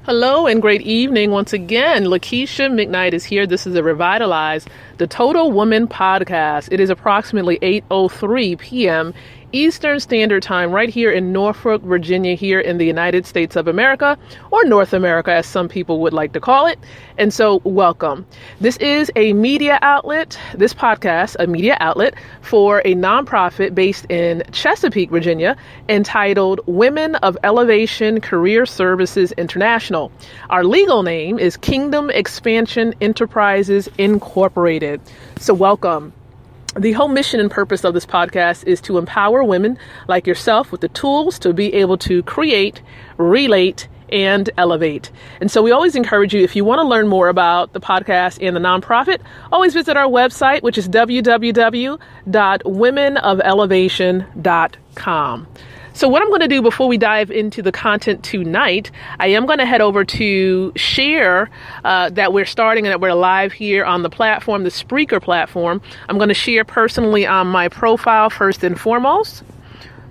Hello and great evening. Once again, Lakeisha McKnight is here. This is a Revitalize the Total Woman podcast. It is approximately 8:03 p.m. Eastern Standard Time right here in Norfolk, Virginia, here in the United States of America, or North America, as some people would like to call it. And so, welcome. This is a media outlet, this podcast, a media outlet for a nonprofit based in Chesapeake, Virginia, entitled Women of Elevation Career Services International. Our legal name is Kingdom Expansion Enterprises Incorporated. So, welcome. The whole mission and purpose of this podcast is to empower women like yourself with the tools to be able to create, relate, and elevate. And so we always encourage you, if you want to learn more about the podcast and the nonprofit, always visit our website, which is www.womenofelevation.com. So what I'm going to do before we dive into the content tonight, I am going to head over to share that we're starting and that we're live here on the platform, the Spreaker platform. I'm going to share personally on my profile first and foremost.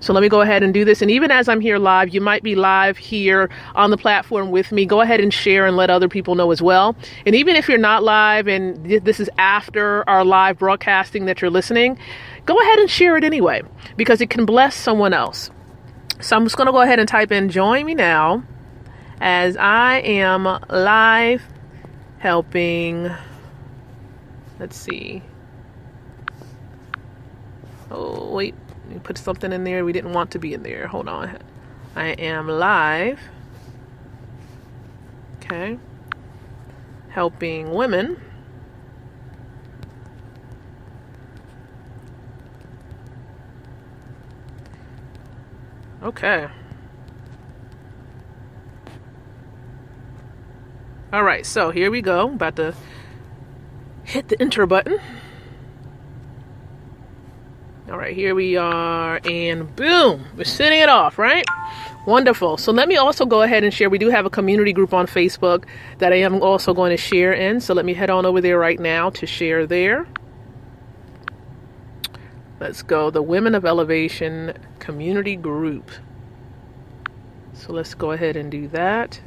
So let me go ahead and do this. And even as I'm here live, you might be live here on the platform with me. Go ahead and share and let other people know as well. And even if you're not live and this is after our live broadcasting that you're listening, go ahead and share it anyway, because it can bless someone else. So I'm just going to go ahead and type in join me now as I am live helping. Let's see. Oh, wait. We put something in there we didn't want to be in there. Hold on. I am live. Okay. Helping women. Okay. All right, so here we go. About to hit the enter button. All right, here we are, and boom, we're sending it off, right? Wonderful. So let me also go ahead and share. We do have a community group on Facebook that I am also going to share in. So let me head on over there right now to share there. Let's go, the Women of Elevation community group. So let's go ahead and do that.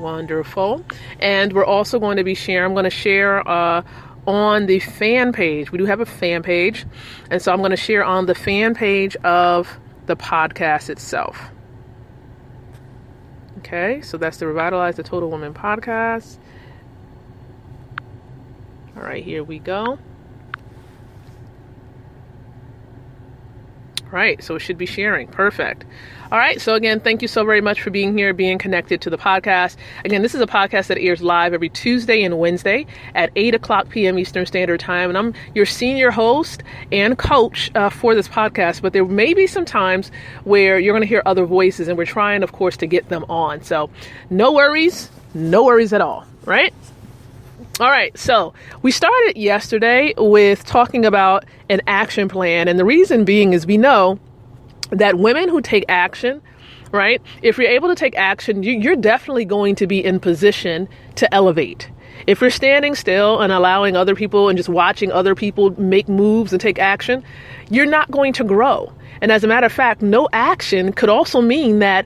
Wonderful. And we're also going to be sharing, I'm going to share on the fan page. We do have a fan page. And so I'm going to share on the fan page of the podcast itself. Okay, so that's the Revitalize the Total Woman podcast. All right, here we go. All right, so it should be sharing. Perfect. All right, so again, thank you so very much for being here, being connected to the podcast. Again, this is a podcast that airs live every Tuesday and Wednesday at 8 o'clock p.m. Eastern Standard Time. And I'm your senior host and coach for this podcast. But there may be some times where you're going to hear other voices, and we're trying, of course, to get them on. So no worries at all, right? All right, so we started yesterday with talking about an action plan. And the reason being is we know that women who take action, right, if you're able to take action, you're definitely going to be in position to elevate. If you're standing still and allowing other people and just watching other people make moves and take action, you're not going to grow. And as a matter of fact, no action could also mean that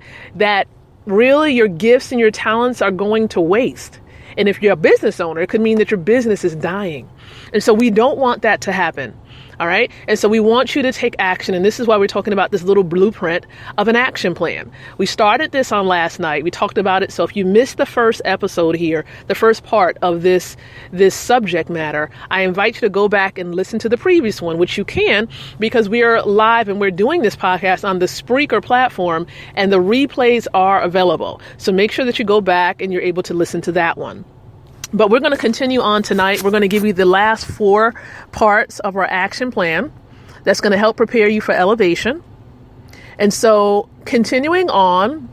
really your gifts and your talents are going to waste. And if you're a business owner, it could mean that your business is dying. And so we don't want that to happen. All right. And so we want you to take action. And this is why we're talking about this little blueprint of an action plan. We started this on last night. We talked about it. So if you missed the first episode here, the first part of this subject matter, I invite you to go back and listen to the previous one, which you can, because we are live and we're doing this podcast on the Spreaker platform, and the replays are available. So make sure that you go back and you're able to listen to that one. But we're going to continue on tonight. We're going to give you the last 4 parts of our action plan that's going to help prepare you for elevation. And so continuing on,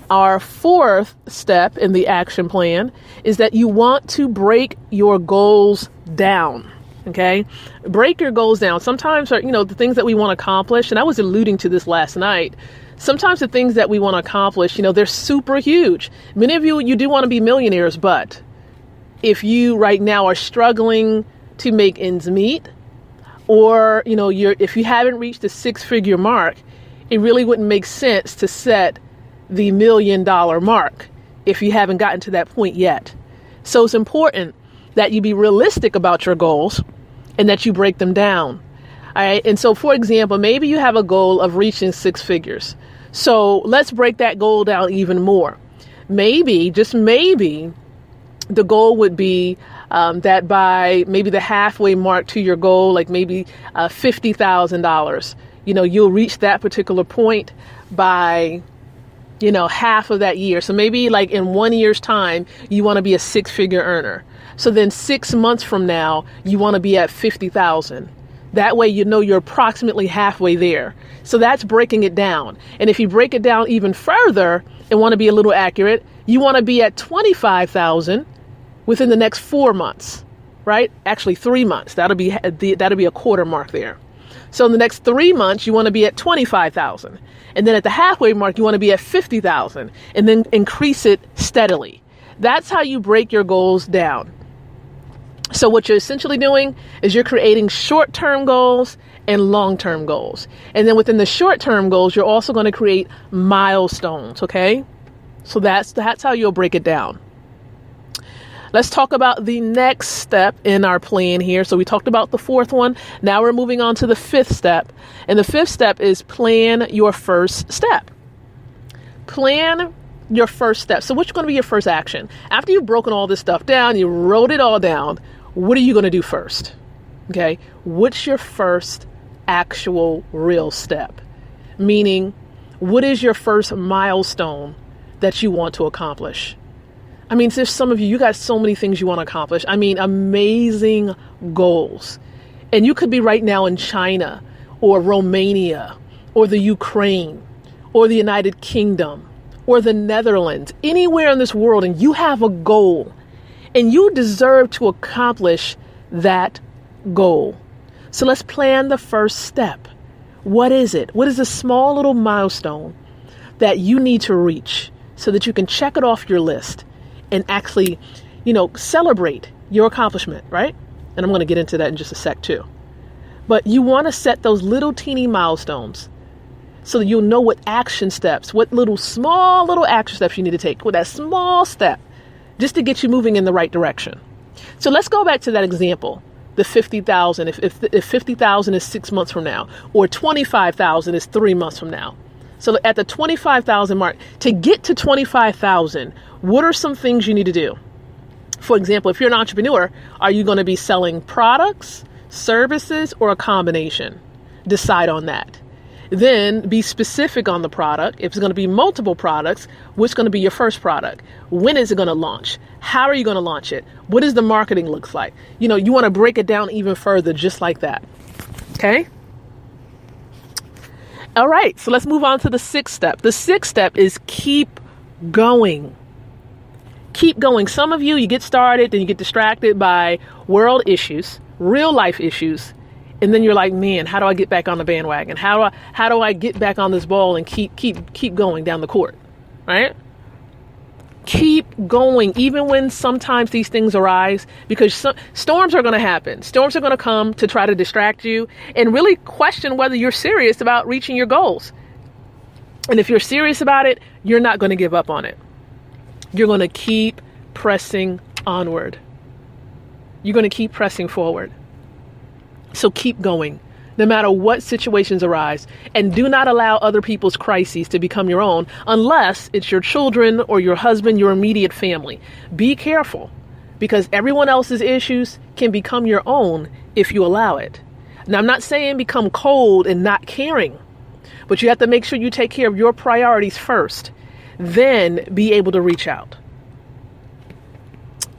our 4th step in the action plan is that you want to break your goals down. Okay, break your goals down. Sometimes, the things that we want to accomplish, and I was alluding to this last night. Sometimes the things that we want to accomplish, they're super huge. Many of you do want to be millionaires, but if you right now are struggling to make ends meet, or, if you haven't reached the 6-figure mark, it really wouldn't make sense to set the $1 million mark if you haven't gotten to that point yet. So it's important that you be realistic about your goals and that you break them down. All right. And so, for example, maybe you have a goal of reaching 6 figures. So let's break that goal down even more. Maybe, just maybe, the goal would be that by maybe the halfway mark to your goal, like maybe $50,000, you'll reach that particular point by, half of that year. So maybe like in 1 year's time, you want to be a 6-figure earner. So then 6 months from now, you want to be at 50,000. That way, you're approximately halfway there. So that's breaking it down. And if you break it down even further and want to be a little accurate, you want to be at 25,000 within the next 4 months, right? Actually, 3 months. That'll be a quarter mark there. So in the next 3 months, you want to be at 25,000. And then at the halfway mark, you want to be at 50,000 and then increase it steadily. That's how you break your goals down. So what you're essentially doing is you're creating short-term goals and long-term goals. And then within the short-term goals, you're also going to create milestones, okay? So that's how you'll break it down. Let's talk about the next step in our plan here. So we talked about the 4th one. Now we're moving on to the 5th step. And the 5th step is plan your first step. Plan your first step. So what's going to be your first action? After you've broken all this stuff down, you wrote it all down, what are you going to do first? Okay. What's your first actual real step? Meaning, what is your first milestone that you want to accomplish? I mean, there's some of you got so many things you want to accomplish. I mean, amazing goals. And you could be right now in China or Romania or the Ukraine or the United Kingdom or the Netherlands, anywhere in this world, and you have a goal and you deserve to accomplish that goal. So let's plan the first step. What is it? What is a small little milestone that you need to reach so that you can check it off your list and actually, celebrate your accomplishment, right? And I'm going to get into that in just a sec too. But you want to set those little teeny milestones so that you'll know what action steps, what small little action steps you need to take with that small step just to get you moving in the right direction. So let's go back to that example, the 50,000. If 50,000 is 6 months from now, or 25,000 is 3 months from now. So at the 25,000 mark, to get to 25,000, what are some things you need to do? For example, if you're an entrepreneur, are you going to be selling products, services, or a combination? Decide on that. Then be specific on the product. If it's going to be multiple products, what's going to be your first product? When is it going to launch? How are you going to launch it? What does the marketing look like? You want to break it down even further, just like that. Okay? All right. So let's move on to the 6th step. The 6th step is keep going. Keep going. Some of you get started, then you get distracted by world issues, real life issues. And then you're like, man, how do I get back on the bandwagon? How do I get back on this ball and keep going down the court, right? Keep going, even when sometimes these things arise, because storms are going to happen. Storms are going to come to try to distract you and really question whether you're serious about reaching your goals. And if you're serious about it, you're not going to give up on it. You're going to keep pressing onward. You're going to keep pressing forward. So keep going, no matter what situations arise, and do not allow other people's crises to become your own unless it's your children or your husband, your immediate family. Be careful, because everyone else's issues can become your own if you allow it. Now, I'm not saying become cold and not caring, but you have to make sure you take care of your priorities first, then be able to reach out.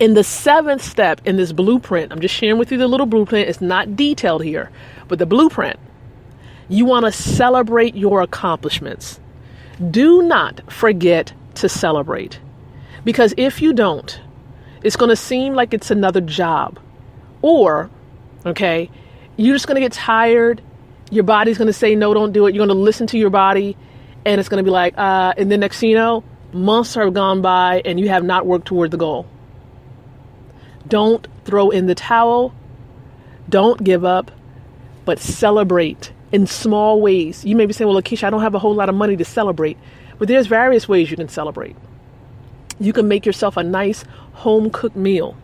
In the 7th step in this blueprint, I'm just sharing with you the little blueprint. It's not detailed here, but the blueprint, you want to celebrate your accomplishments. Do not forget to celebrate, because if you don't, it's going to seem like it's another job, or, okay, you're just going to get tired. Your body's going to say, no, don't do it. You're going to listen to your body, and it's going to be like, and then next thing you know, months have gone by and you have not worked toward the goal. Don't throw in the towel. Don't give up, but celebrate in small ways. You may be saying, well, Lakeisha, I don't have a whole lot of money to celebrate. But there's various ways you can celebrate. You can make yourself a nice home-cooked meal.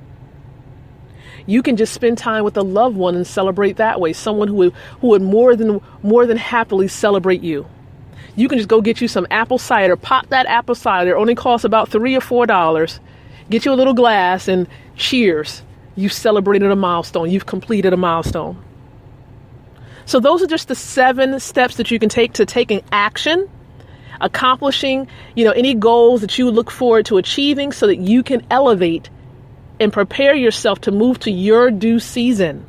You can just spend time with a loved one and celebrate that way. Someone who would more than happily celebrate you. You can just go get you some apple cider. Pop that apple cider. It only costs about $3 or $4. Get you a little glass and cheers. You celebrated a milestone. You've completed a milestone. So those are just the 7 steps that you can take to taking action, accomplishing, any goals that you look forward to achieving so that you can elevate and prepare yourself to move to your due season.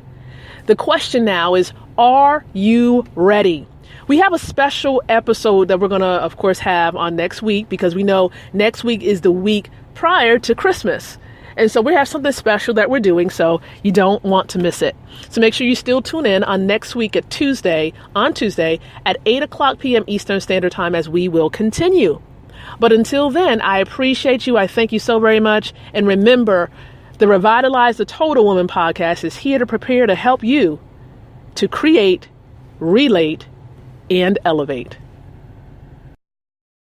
The question now is, are you ready? We have a special episode that we're going to, of course, have on next week because we know next week is the week prior to Christmas. And so we have something special that we're doing, so you don't want to miss it. So make sure you still tune in on next week on Tuesday at 8 o'clock p.m. Eastern Standard Time as we will continue. But until then, I appreciate you. I thank you so very much. And remember, the Revitalize the Total Woman podcast is here to prepare to help you to create, relate, and elevate.